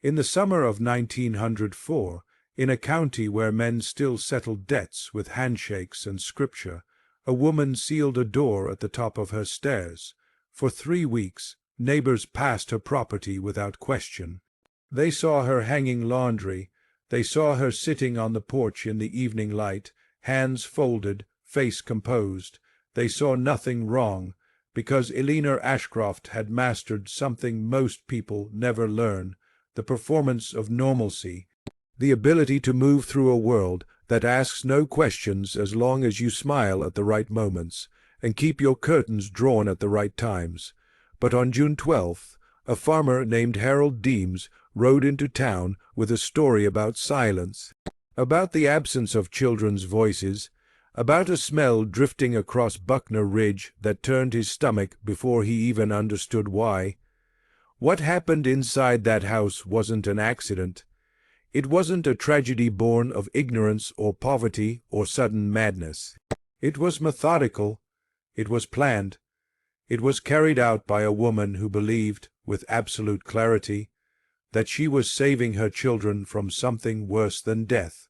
In the summer of 1904, in a county where men still settled debts with handshakes and scripture, a woman sealed a door at the top of her stairs. For 3 weeks, neighbors passed her property without question. They saw her hanging laundry. They saw her sitting on the porch in the evening light, hands folded, face composed. They saw nothing wrong, because Eleanor Ashcroft had mastered something most people never learn, the performance of normalcy, the ability to move through a world that asks no questions as long as you smile at the right moments and keep your curtains drawn at the right times. But on June 12th, a farmer named Harold Deems rode into town with a story about silence, about the absence of children's voices, about a smell drifting across Buckner Ridge that turned his stomach before he even understood why. What happened inside that house wasn't an accident. It wasn't a tragedy born of ignorance or poverty or sudden madness. It was methodical. It was planned. It was carried out by a woman who believed, with absolute clarity, that she was saving her children from something worse than death.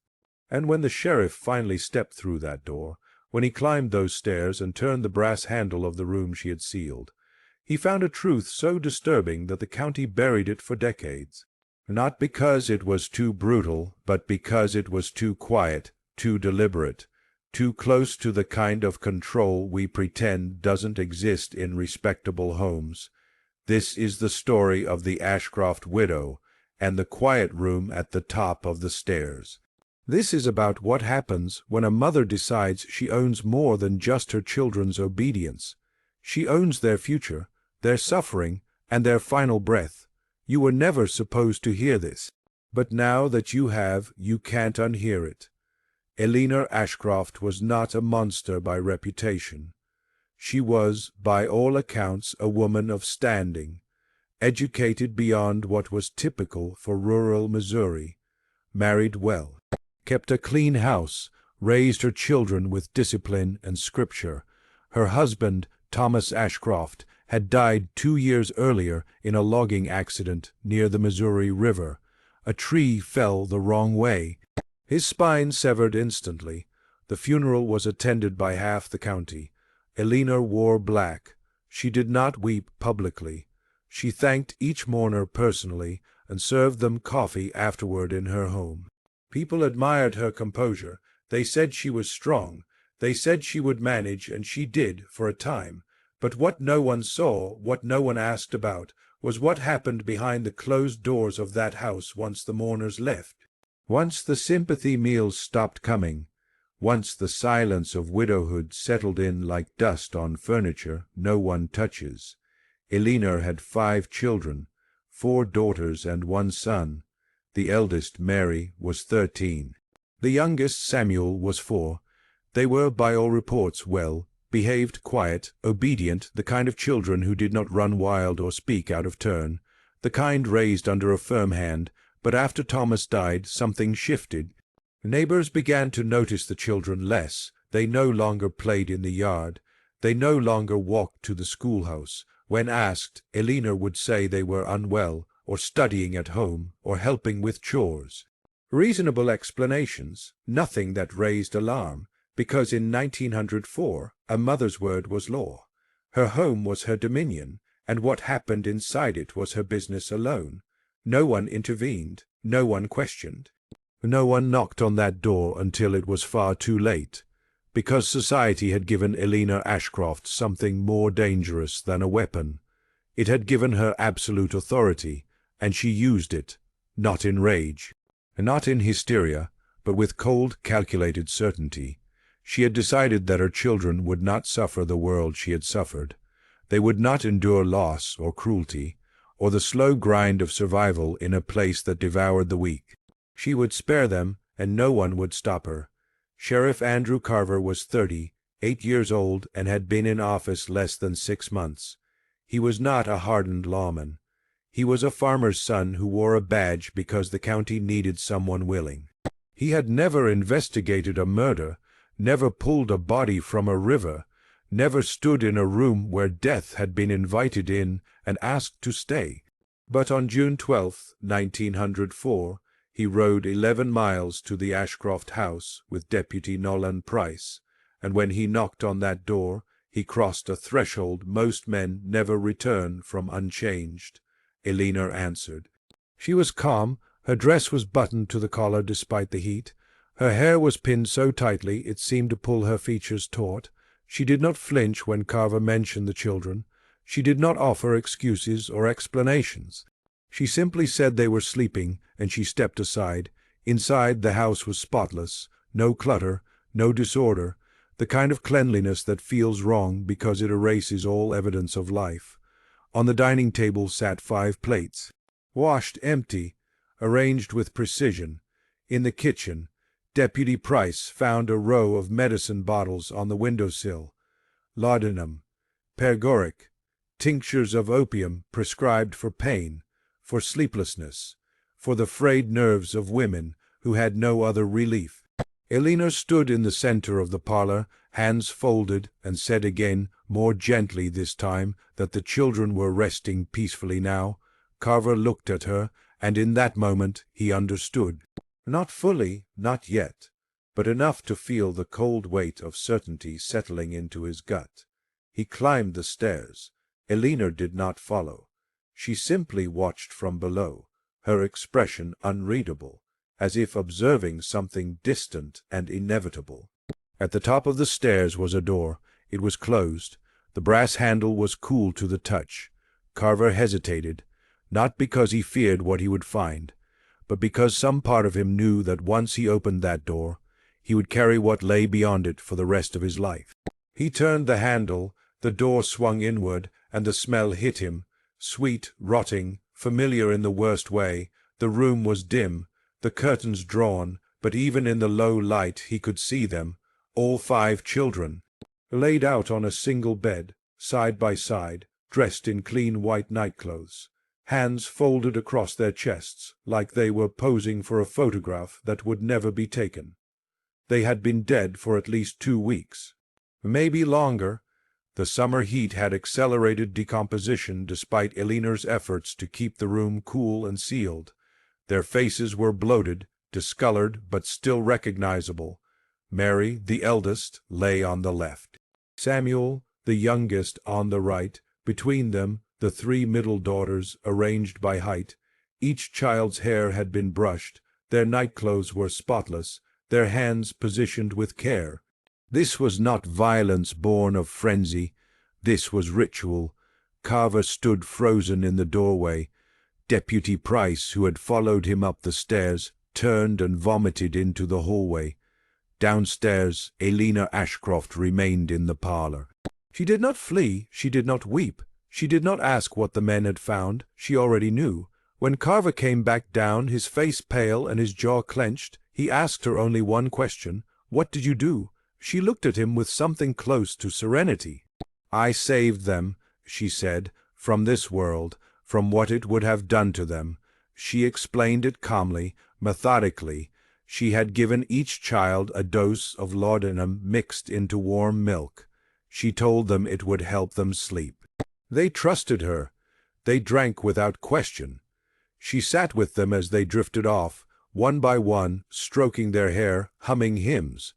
And when the sheriff finally stepped through that door, when he climbed those stairs and turned the brass handle of the room she had sealed, he found a truth so disturbing that the county buried it for decades. Not because it was too brutal, but because it was too quiet, too deliberate, too close to the kind of control we pretend doesn't exist in respectable homes. This is the story of the Ashcroft widow and the quiet room at the top of the stairs. This is about what happens when a mother decides she owns more than just her children's obedience. She owns their future, their suffering, and their final breath. You were never supposed to hear this, but now that you have, you can't unhear it. Eleanor Ashcroft was not a monster by reputation. She was, by all accounts, a woman of standing, educated beyond what was typical for rural Missouri, married well, kept a clean house, raised her children with discipline and scripture. Her husband, Thomas Ashcroft, had died 2 years earlier in a logging accident near the Missouri River. A tree fell the wrong way. His spine severed instantly. The funeral was attended by half the county. Eleanor wore black. She did not weep publicly. She thanked each mourner personally and served them coffee afterward in her home. People admired her composure. They said she was strong. They said she would manage, and she did for a time. But what no one saw, what no one asked about, was what happened behind the closed doors of that house once the mourners left. Once the sympathy meals stopped coming, once the silence of widowhood settled in like dust on furniture no one touches. Eleanor had 5 children, 4 daughters and 1 son. The eldest, Mary, was 13. The youngest, Samuel, was 4. They were, by all reports, well behaved, quiet, obedient, the kind of children who did not run wild or speak out of turn, the kind raised under a firm hand. But after Thomas died, something shifted. Neighbors began to notice the children less. They no longer played in the yard. They no longer walked to the schoolhouse. When asked, Eleanor would say they were unwell, or studying at home, or helping with chores. Reasonable explanations, nothing that raised alarm, because in 1904 a mother's word was law. Her home was her dominion, and what happened inside it was her business alone. No one intervened, no one questioned. No one knocked on that door until it was far too late, because society had given Eleanor Ashcroft something more dangerous than a weapon. It had given her absolute authority, and she used it, not in rage, not in hysteria, but with cold, calculated certainty. She had decided that her children would not suffer the world she had suffered. They would not endure loss or cruelty, or the slow grind of survival in a place that devoured the weak. She would spare them, and no one would stop her. Sheriff Andrew Carver was 30, 8 years old, and had been in office less than 6 months. He was not a hardened lawman. He was a farmer's son who wore a badge because the county needed someone willing. He had never investigated a murder, never pulled a body from a river, never stood in a room where death had been invited in and asked to stay. But on June 12, 1904, he rode 11 miles to the Ashcroft house with Deputy Nolan Price, and when he knocked on that door, he crossed a threshold most men never return from unchanged. Eleanor answered. She was calm. Her dress was buttoned to the collar despite the heat. Her hair was pinned so tightly it seemed to pull her features taut. She did not flinch when Carver mentioned the children. She did not offer excuses or explanations. She simply said they were sleeping, and she stepped aside. Inside, the house was spotless. No clutter, no disorder, the kind of cleanliness that feels wrong because it erases all evidence of life. On the dining table sat 5 plates, washed empty, arranged with precision. In the kitchen, Deputy Price found a row of medicine bottles on the windowsill. Laudanum, pergoric, tinctures of opium prescribed for pain, for sleeplessness, for the frayed nerves of women who had no other relief. Eleanor stood in the center of the parlor, hands folded, and said again, more gently this time, that the children were resting peacefully now. Carver looked at her, and in that moment he understood. Not fully, not yet, but enough to feel the cold weight of certainty settling into his gut. He climbed the stairs. Eleanor did not follow. She simply watched from below, her expression unreadable, as if observing something distant and inevitable. At the top of the stairs was a door. It was closed. The brass handle was cool to the touch. Carver hesitated, not because he feared what he would find, but because some part of him knew that once he opened that door, he would carry what lay beyond it for the rest of his life. He turned the handle, the door swung inward, and the smell hit him, sweet, rotting, familiar in the worst way. The room was dim, the curtains drawn, but even in the low light he could see them, all 5 children, laid out on a single bed, side by side, dressed in clean white nightclothes, hands folded across their chests, like they were posing for a photograph that would never be taken. They had been dead for at least 2 weeks, maybe longer. The summer heat had accelerated decomposition despite Eleanor's efforts to keep the room cool and sealed. Their faces were bloated, discolored, but still recognizable. Mary, the eldest, lay on the left. Samuel, the youngest, on the right. Between them, the 3 middle daughters, arranged by height. Each child's hair had been brushed. Their nightclothes were spotless, their hands positioned with care. This was not violence born of frenzy. This was ritual. Carver stood frozen in the doorway. Deputy Price, who had followed him up the stairs, turned and vomited into the hallway. Downstairs, Eleanor Ashcroft remained in the parlor. She did not flee, she did not weep, she did not ask what the men had found. She already knew. When Carver came back down, his face pale and his jaw clenched, he asked her only one question. "What did you do?" She looked at him with something close to serenity. "I saved them," she said, "from this world, from what it would have done to them." She explained it calmly, methodically. She had given each child a dose of laudanum mixed into warm milk. She told them it would help them sleep. They trusted her. They drank without question. She sat with them as they drifted off, one by one, stroking their hair, humming hymns.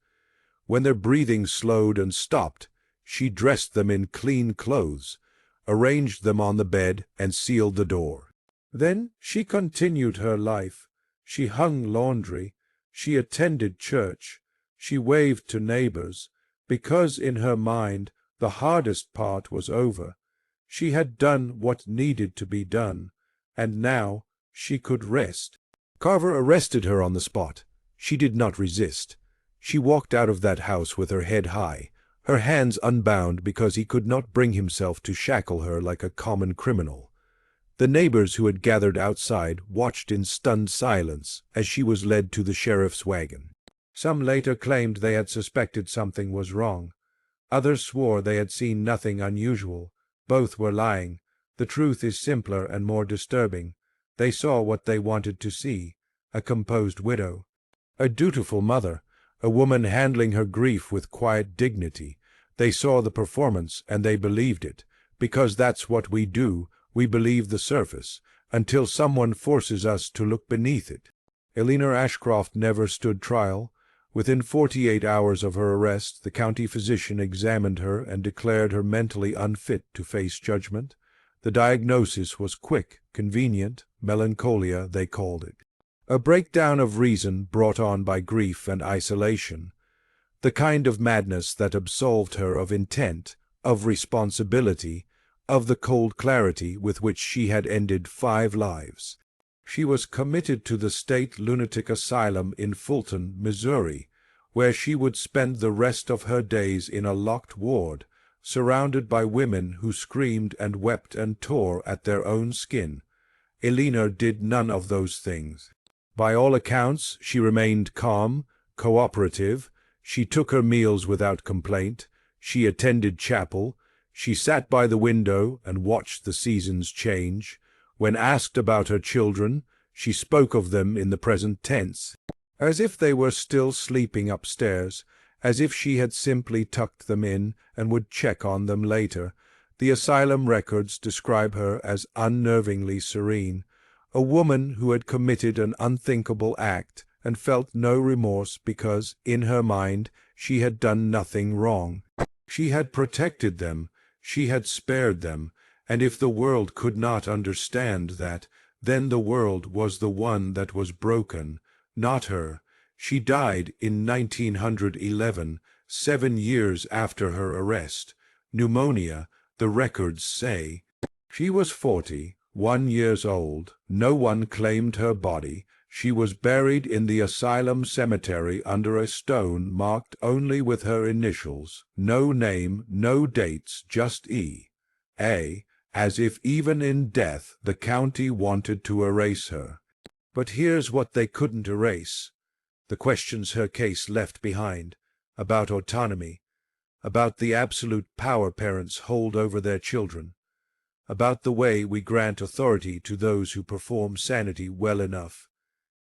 When their breathing slowed and stopped, she dressed them in clean clothes, arranged them on the bed, and sealed the door. Then she continued her life. She hung laundry. She attended church. She waved to neighbors, because in her mind the hardest part was over. She had done what needed to be done, and now she could rest. Carver arrested her on the spot. She did not resist. She walked out of that house with her head high, her hands unbound because he could not bring himself to shackle her like a common criminal. The neighbors who had gathered outside watched in stunned silence as she was led to the sheriff's wagon. Some later claimed they had suspected something was wrong. Others swore they had seen nothing unusual. Both were lying. The truth is simpler and more disturbing. They saw what they wanted to see, a composed widow, a dutiful mother, a woman handling her grief with quiet dignity. They saw the performance, and they believed it, because that's what we do. We believe the surface. until someone forces us to look beneath it. Eleanor Ashcroft never stood trial. Within 48 hours of her arrest, the county physician examined her and declared her mentally unfit to face judgment. The diagnosis was quick, convenient, melancholia, they called it. A breakdown of reason brought on by grief and isolation. The kind of madness that absolved her of intent, of responsibility, of the cold clarity with which she had ended 5 lives. She was committed to the state lunatic asylum in Fulton, Missouri, where she would spend the rest of her days in a locked ward, surrounded by women who screamed and wept and tore at their own skin. Eleanor did none of those things. By all accounts, she remained calm, cooperative. She took her meals without complaint. She attended chapel. She sat by the window and watched the seasons change. When asked about her children, she spoke of them in the present tense, as if they were still sleeping upstairs, as if she had simply tucked them in and would check on them later. The asylum records describe her as unnervingly serene, a woman who had committed an unthinkable act and felt no remorse because, in her mind, she had done nothing wrong. She had protected them, she had spared them, and if the world could not understand that, then the world was the one that was broken, not her. She died in 1911, 7 years after her arrest. Pneumonia, the records say. She was 41 years old. No one claimed her body. She was buried in the asylum cemetery under a stone marked only with her initials. No name, no dates, just E.A., as if even in death the county wanted to erase her. But here's what they couldn't erase: the questions her case left behind, about autonomy, about the absolute power parents hold over their children, about the way we grant authority to those who perform sanity well enough,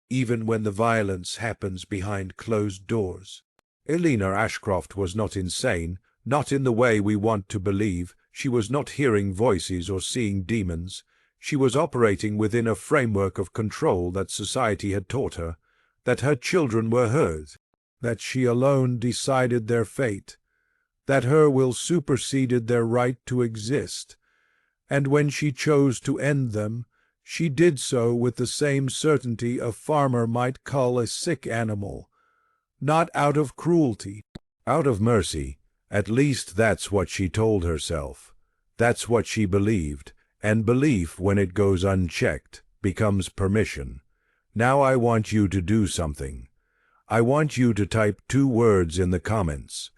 even when the violence happens behind closed doors. Eleanor Ashcroft was not insane, not in the way we want to believe. She was not hearing voices or seeing demons. She was operating within a framework of control that society had taught her, that her children were hers, that she alone decided their fate, that her will superseded their right to exist, and when she chose to end them, she did so with the same certainty a farmer might cull a sick animal, not out of cruelty, out of mercy. At least that's what she told herself. That's what she believed, and belief, when it goes unchecked, becomes permission. Now I want you to do something. I want you to type 2 words in the comments.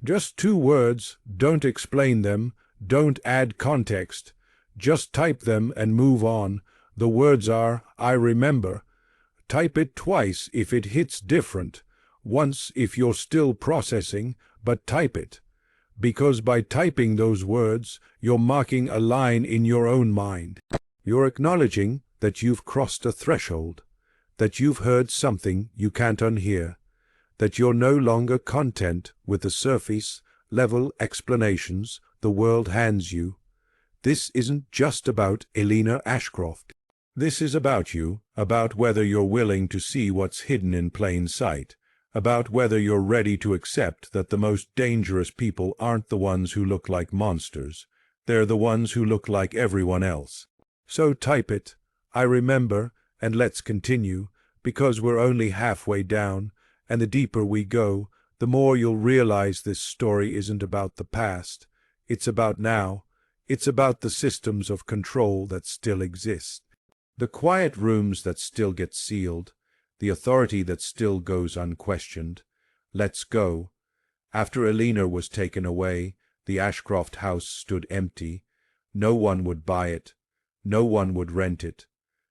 Just 2 words, don't explain them, don't add context. Just type them and move on. The words are, I remember. Type it twice if it hits different, once if you're still processing, but type it. Because by typing those words, you're marking a line in your own mind. You're acknowledging that you've crossed a threshold, that you've heard something you can't unhear, that you're no longer content with the surface-level explanations the world hands you. This isn't just about Eleanor Ashcroft. This is about you, about whether you're willing to see what's hidden in plain sight, about whether you're ready to accept that the most dangerous people aren't the ones who look like monsters. They're the ones who look like everyone else. So type it, I remember, and let's continue, because we're only halfway down, and the deeper we go, the more you'll realize this story isn't about the past. It's about now. It's about the systems of control that still exist, the quiet rooms that still get sealed, the authority that still goes unquestioned. Let's go. After Eleanor was taken away, the Ashcroft house stood empty. No one would buy it. No one would rent it.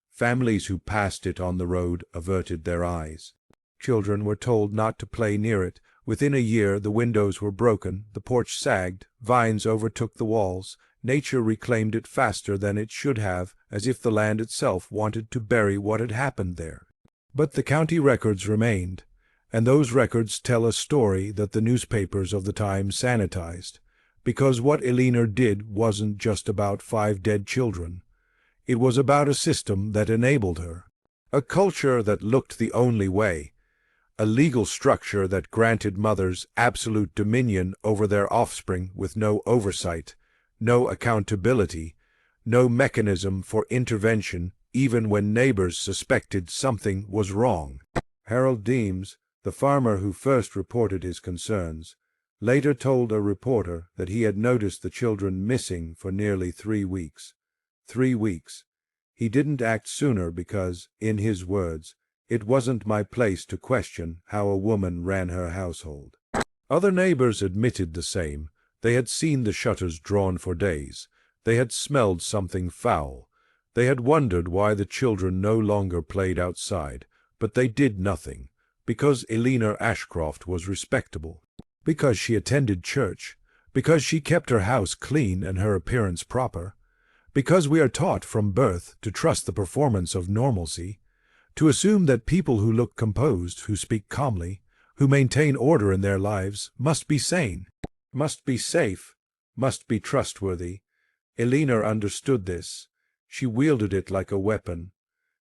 Families who passed it on the road averted their eyes. Children were told not to play near it. Within a year the windows were broken, the porch sagged, vines overtook the walls. Nature reclaimed it faster than it should have, as if the land itself wanted to bury what had happened there. But the county records remained, and those records tell a story that the newspapers of the time sanitized, because what Eleanor did wasn't just about 5 dead children. It was about a system that enabled her. A culture that looked the only way. A legal structure that granted mothers absolute dominion over their offspring with no oversight, no accountability, no mechanism for intervention even when neighbors suspected something was wrong. Harold Deems, the farmer who first reported his concerns, later told a reporter that he had noticed the children missing for nearly 3 weeks. 3 weeks. He didn't act sooner because, in his words, it wasn't my place to question how a woman ran her household. Other neighbors admitted the same. They had seen the shutters drawn for days. They had smelled something foul. They had wondered why the children no longer played outside, but they did nothing, because Eleanor Ashcroft was respectable, because she attended church, because she kept her house clean and her appearance proper, because we are taught from birth to trust the performance of normalcy, to assume that people who look composed, who speak calmly, who maintain order in their lives, must be sane, must be safe, must be trustworthy. Eleanor understood this. She wielded it like a weapon.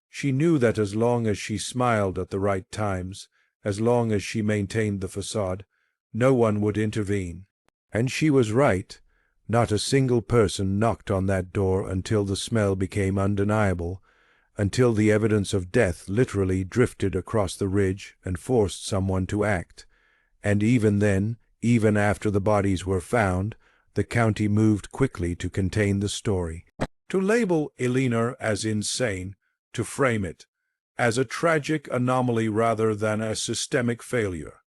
She knew that as long as she smiled at the right times, as long as she maintained the facade, no one would intervene. And she was right. Not a single person knocked on that door until the smell became undeniable, until the evidence of death literally drifted across the ridge and forced someone to act. And even then, even after the bodies were found, the county moved quickly to contain the story. To label Eleanor as insane, to frame it as a tragic anomaly rather than a systemic failure.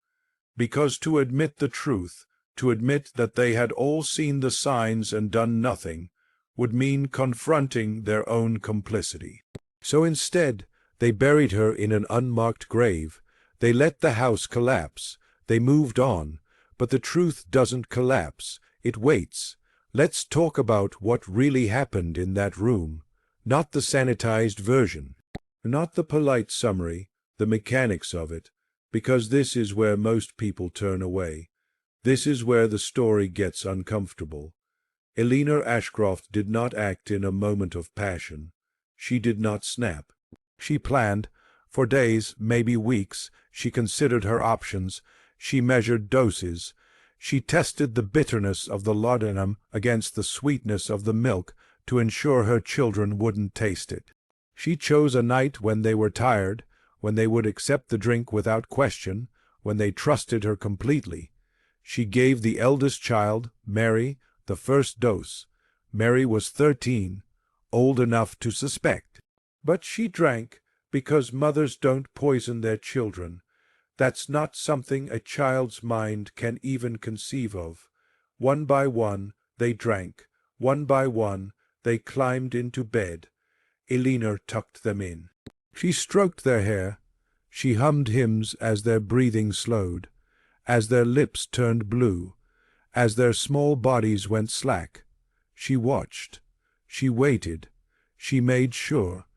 Because to admit the truth, to admit that they had all seen the signs and done nothing, would mean confronting their own complicity. So instead, they buried her in an unmarked grave. They let the house collapse. They moved on. But the truth doesn't collapse. It waits. Let's talk about what really happened in that room, not the sanitized version, not the polite summary, the mechanics of it, because this is where most people turn away. This is where the story gets uncomfortable. Eleanor Ashcroft did not act in a moment of passion. She did not snap. She planned. For days, maybe weeks, she considered her options. She measured doses. She tested the bitterness of the laudanum against the sweetness of the milk to ensure her children wouldn't taste it. She chose a night when they were tired, when they would accept the drink without question, when they trusted her completely. She gave the eldest child, Mary, the first dose. Mary was 13, old enough to suspect. But she drank because mothers don't poison their children. That's not something a child's mind can even conceive of. One by one, they drank. One by one, they climbed into bed. Eleanor tucked them in. She stroked their hair. She hummed hymns as their breathing slowed, as their lips turned blue, as their small bodies went slack. She watched. She waited. She made sure.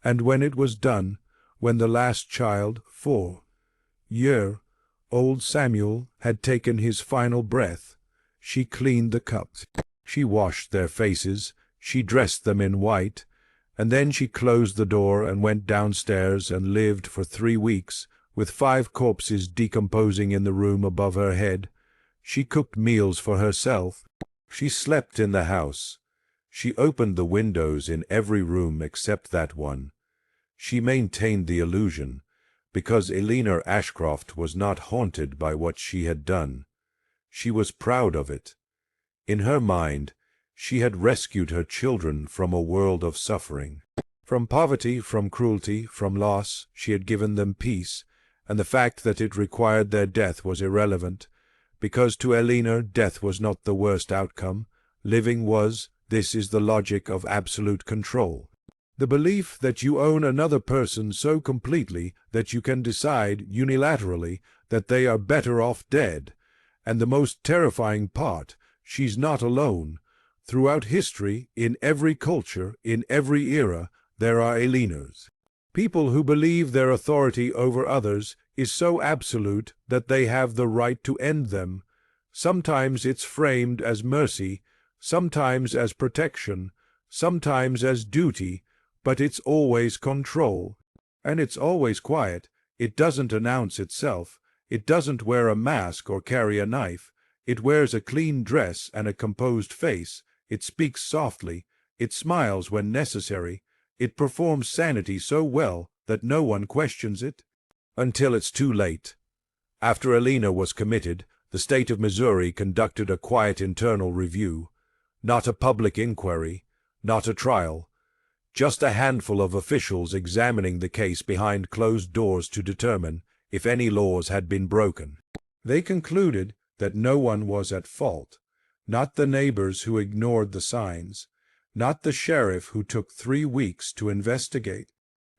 And when it was done, when the last child, 4-year-old Samuel, had taken his final breath, she cleaned the cups. She washed their faces. She dressed them in white. And then she closed the door and went downstairs and lived for 3 weeks, with 5 corpses decomposing in the room above her head. She cooked meals for herself. She slept in the house. She opened the windows in every room except that one. She maintained the illusion, because Eleanor Ashcroft was not haunted by what she had done. She was proud of it. In her mind, she had rescued her children from a world of suffering. From poverty, from cruelty, from loss, she had given them peace, and the fact that it required their death was irrelevant, because to Eleanor death was not the worst outcome. Living was. This is the logic of absolute control. The belief that you own another person so completely that you can decide unilaterally that they are better off dead. And the most terrifying part, she's not alone. Throughout history, in every culture, in every era, there are Eleanors. People who believe their authority over others is so absolute that they have the right to end them. Sometimes it's framed as mercy, sometimes as protection, sometimes as duty, but it's always control. And it's always quiet. It doesn't announce itself. It doesn't wear a mask or carry a knife. It wears a clean dress and a composed face. It speaks softly. It smiles when necessary. It performs sanity so well that no one questions it. Until it's too late. After Eleanor was committed, the state of Missouri conducted a quiet internal review. Not a public inquiry, not a trial. Just a handful of officials examining the case behind closed doors to determine if any laws had been broken. They concluded that no one was at fault, not the neighbors who ignored the signs, not the sheriff who took 3 weeks to investigate,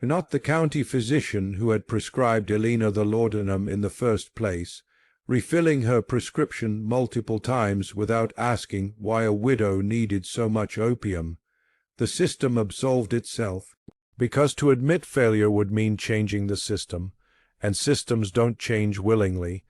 not the county physician who had prescribed Eleanor the laudanum in the first place, refilling her prescription multiple times without asking why a widow needed so much opium. The system absolved itself, because to admit failure would mean changing the system, and systems don't change willingly.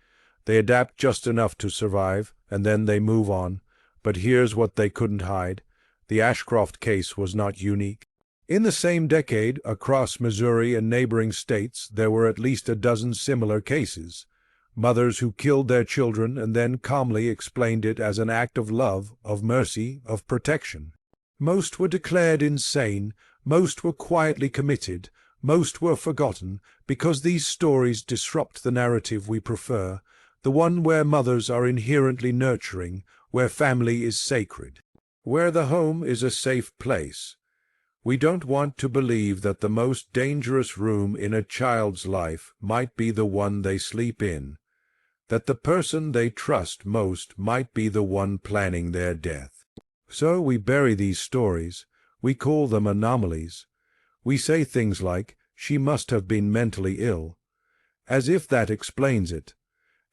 They adapt just enough to survive, and then they move on. But here's what they couldn't hide. The Ashcroft case was not unique. In the same decade, across Missouri and neighboring states, there were at least a dozen similar cases. Mothers who killed their children and then calmly explained it as an act of love, of mercy, of protection. Most were declared insane, most were quietly committed, most were forgotten, because these stories disrupt the narrative we prefer, the one where mothers are inherently nurturing, where family is sacred, where the home is a safe place. We don't want to believe that the most dangerous room in a child's life might be the one they sleep in, that the person they trust most might be the one planning their death. So we bury these stories. We call them anomalies. We say things like, "She must have been mentally ill," as if that explains it,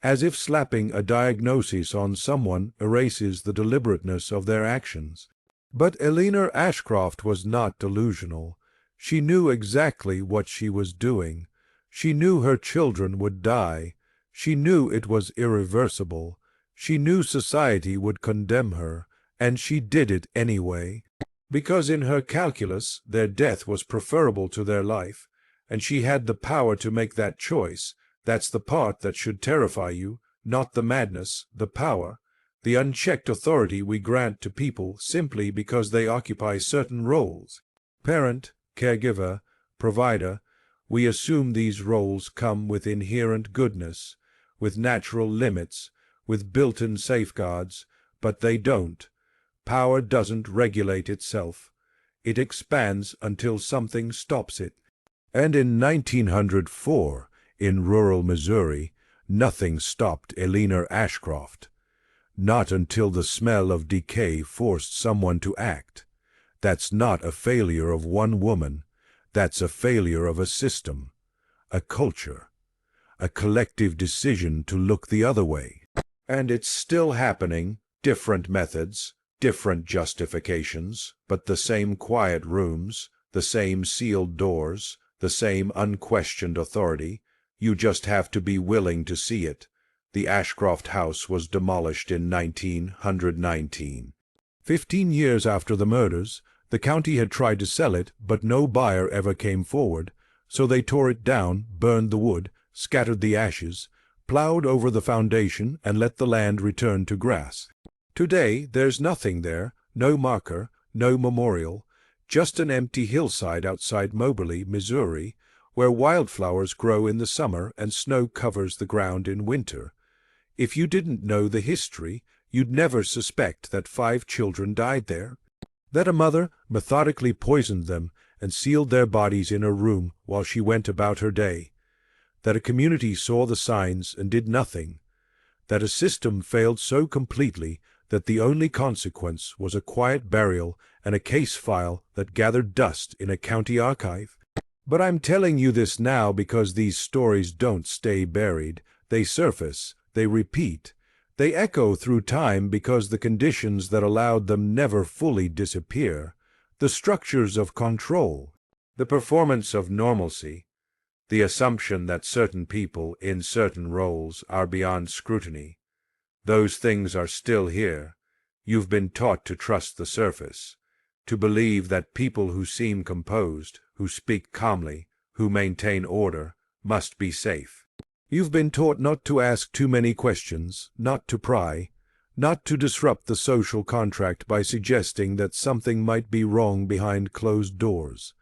as if slapping a diagnosis on someone erases the deliberateness of their actions. But Eleanor Ashcroft was not delusional. She knew exactly what she was doing. She knew her children would die. She knew it was irreversible. She knew society would condemn her. And she did it anyway, because in her calculus their death was preferable to their life, and she had the power to make that choice. That's the part that should terrify you, not the madness, the power, the unchecked authority we grant to people simply because they occupy certain roles. Parent, caregiver, provider, we assume these roles come with inherent goodness, with natural limits, with built-in safeguards, but they don't. Power doesn't regulate itself. It expands until something stops it. And in 1904, in rural Missouri, nothing stopped Eleanor Ashcroft. Not until the smell of decay forced someone to act. That's not a failure of one woman. That's a failure of a system, a culture, a collective decision to look the other way. And it's still happening, different methods, different justifications, but the same quiet rooms, the same sealed doors, the same unquestioned authority. You just have to be willing to see it. The Ashcroft house was demolished in 1919. 15 years after the murders, the county had tried to sell it, but no buyer ever came forward, so they tore it down, burned the wood, scattered the ashes, plowed over the foundation, and let the land return to grass. Today, there's nothing there, no marker, no memorial, just an empty hillside outside Moberly, Missouri, where wildflowers grow in the summer and snow covers the ground in winter. If you didn't know the history, you'd never suspect that 5 children died there, that a mother methodically poisoned them and sealed their bodies in a room while she went about her day, that a community saw the signs and did nothing, that a system failed so completely that the only consequence was a quiet burial and a case file that gathered dust in a county archive. But I'm telling you this now because these stories don't stay buried. They surface, they repeat, they echo through time because the conditions that allowed them never fully disappear. The structures of control, the performance of normalcy, the assumption that certain people in certain roles are beyond scrutiny. Those things are still here. You've been taught to trust the surface. to believe that people who seem composed, who speak calmly, who maintain order, must be safe. You've been taught not to ask too many questions, not to pry, not to disrupt the social contract by suggesting that something might be wrong behind closed doors.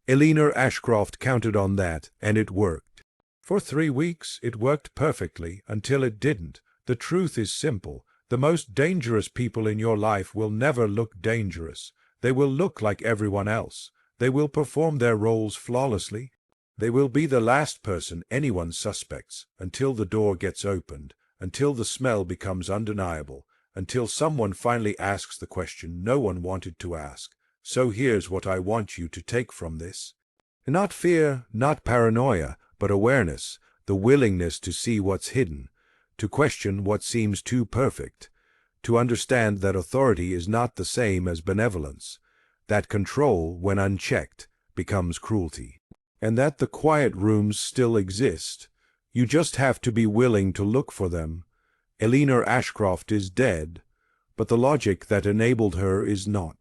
Eleanor Ashcroft counted on that, and it worked. For 3 weeks it worked perfectly, until it didn't. The truth is simple. The most dangerous people in your life will never look dangerous. They will look like everyone else. They will perform their roles flawlessly. They will be the last person anyone suspects until the door gets opened, until the smell becomes undeniable, until someone finally asks the question no one wanted to ask. So here's what I want you to take from this. Not fear, not paranoia, but awareness, the willingness to see what's hidden, to question what seems too perfect, to understand that authority is not the same as benevolence, that control, when unchecked, becomes cruelty, and that the quiet rooms still exist. You just have to be willing to look for them. Eleanor Ashcroft is dead, but the logic that enabled her is not.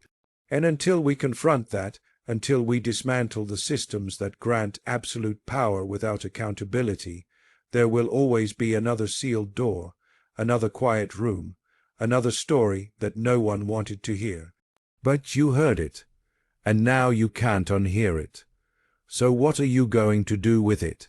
And until we confront that, until we dismantle the systems that grant absolute power without accountability, there will always be another sealed door, another quiet room, another story that no one wanted to hear. But you heard it, and now you can't unhear it. So what are you going to do with it?